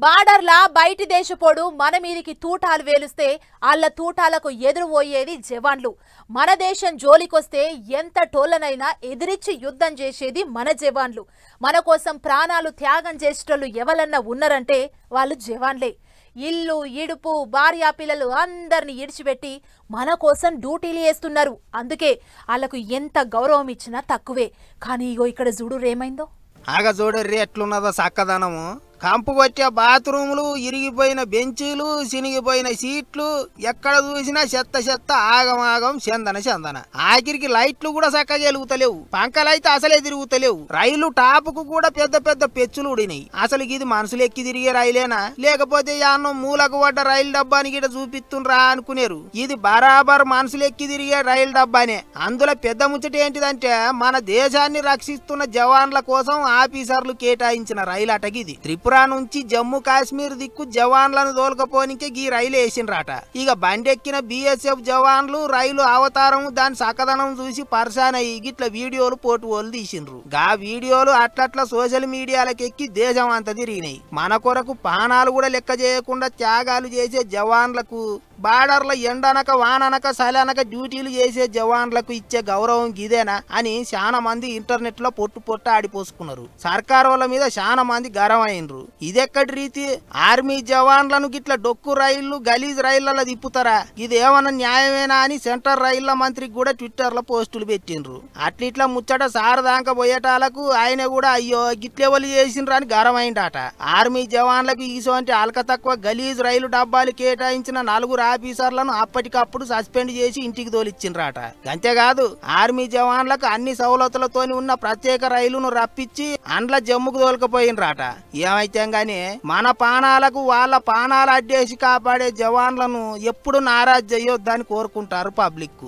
బార్డర్లా బయటి దేశపోడు మన మీదికి తూటాలు వేలుస్తే ఆళ్ల తూటాలకు ఎదురుపోయేది జవాన్లు. మన దేశం జోలికొస్తే ఎంత టోళ్ళనైనా ఎదిరించి యుద్ధం చేసేది మన జవాన్లు. మన కోసం ప్రాణాలు త్యాగం చేసేటోళ్ళు ఎవరన్నా ఉన్నారంటే వాళ్ళు జవాన్లే. ఇల్లు ఇడుపు భార్యా పిల్లలు అందరిని ఇడిచిపెట్టి మన కోసం డ్యూటీలు చేస్తున్నారు. అందుకే వాళ్ళకు ఎంత గౌరవం ఇచ్చినా తక్కువే. కానీ ఇగో ఇక్కడ చూడు ఏమైందో. ఆగ చూడర్రి ఎట్లున్నదో చక్కదనము. కంపు కొట్టే బాత్రూములు, ఇరిగిపోయిన బెంచీలు, సినిగిపోయిన సీట్లు, ఎక్కడ చూసినా చెత్త చెత్త, ఆగమాగం, చందన చందన. ఆఖరికి లైట్లు కూడా చక్కగా వెలుగుతలేవు, పంకలైతే అసలే తిరుగుతలేవు. రైలు టాపుకు కూడా పెద్ద పెద్ద పెచ్చులు ఉడినాయి. అసలు ఇది మనుషులు ఎక్కి తిరిగే రైలేనా, లేకపోతే యాన్నో మూలకు పడ్డ రైలు డబ్బాని గిట చూపిస్తుండ్రా అనుకునేరు. ఇది బరాబర్ మనుషులు ఎక్కి తిరిగే రైలు డబ్బానే. అందులో పెద్ద ముచ్చట ఏంటిదంటే, మన దేశాన్ని రక్షిస్తున్న జవాన్ల కోసం ఆఫీసర్లు కేటాయించిన రైలు అటగిది. త్రిపుర నుంచి జమ్మూ కాశ్మీర్ దిక్కు జవాన్లను తోలుకపోనికే గీ రైలు వేసిండ్రాట. ఇక బండెక్కిన బిఎస్ఎఫ్ జవాన్లు రైలు అవతారం దాని సకదనం చూసి పర్సాన్ అయ్యి గిట్ల వీడియోలు పోటువోలు తీసిండ్రు. గా వీడియోలు అట్లట్ల సోషల్ మీడియాలకెక్కి దేశం అంతా తిరిగినాయి. మన కొరకు పానాలు కూడా లెక్క చేయకుండా త్యాగాలు చేసే జవాన్లకు, బార్డర్ల ఎండనక వాననక సలనక డ్యూటీలు చేసే జవాన్లకు ఇచ్చే గౌరవం గిదేనా అని చాలా మంది ఇంటర్నెట్ లో పొట్టు ఆడిపోసుకున్నారు. సర్కార్ వాళ్ళ మీద చాలా మంది గరం అయినరు. ఇదెక్కడి రీతి? ఆర్మీ జవాన్లను గిట్ల డొక్కు రైళ్లు, గలీజ్ రైళ్లలో తిప్పుతారా? ఇదేమన్నా న్యాయమేనా అని సెంట్రల్ రైళ్ల మంత్రికి కూడా ట్విట్టర్ లో పోస్టులు పెట్టిండ్రు. అట్లిట్లా ముచ్చట సారదాంక పోయేటాలకు ఆయన కూడా అయ్యో గిట్లెవలు చేసిండ్రు అని గరం అయిందట. ఆర్మీ జవాన్లకు ఇటువంటి అల్క తక్కువ గలీజ్ రైలు డబ్బాలు కేటాయించిన 4 ఆఫీసర్లను అప్పటికప్పుడు సస్పెండ్ చేసి ఇంటికి తోలిచ్చిండ్రాట. అంతేకాదు ఆర్మీ జవాన్లకు అన్ని సౌలతులతోని ఉన్న ప్రత్యేక రైలును రప్పించి అండ్ల జమ్ముకు తోలుకపోయినరాట. ఏమైతే గానీ మన పానాలకు వాళ్ళ పానాలు అడ్డేసి కాపాడే జవాన్లను ఎప్పుడు నారాజ్ చేయొద్దని కోరుకుంటారు పబ్లిక్.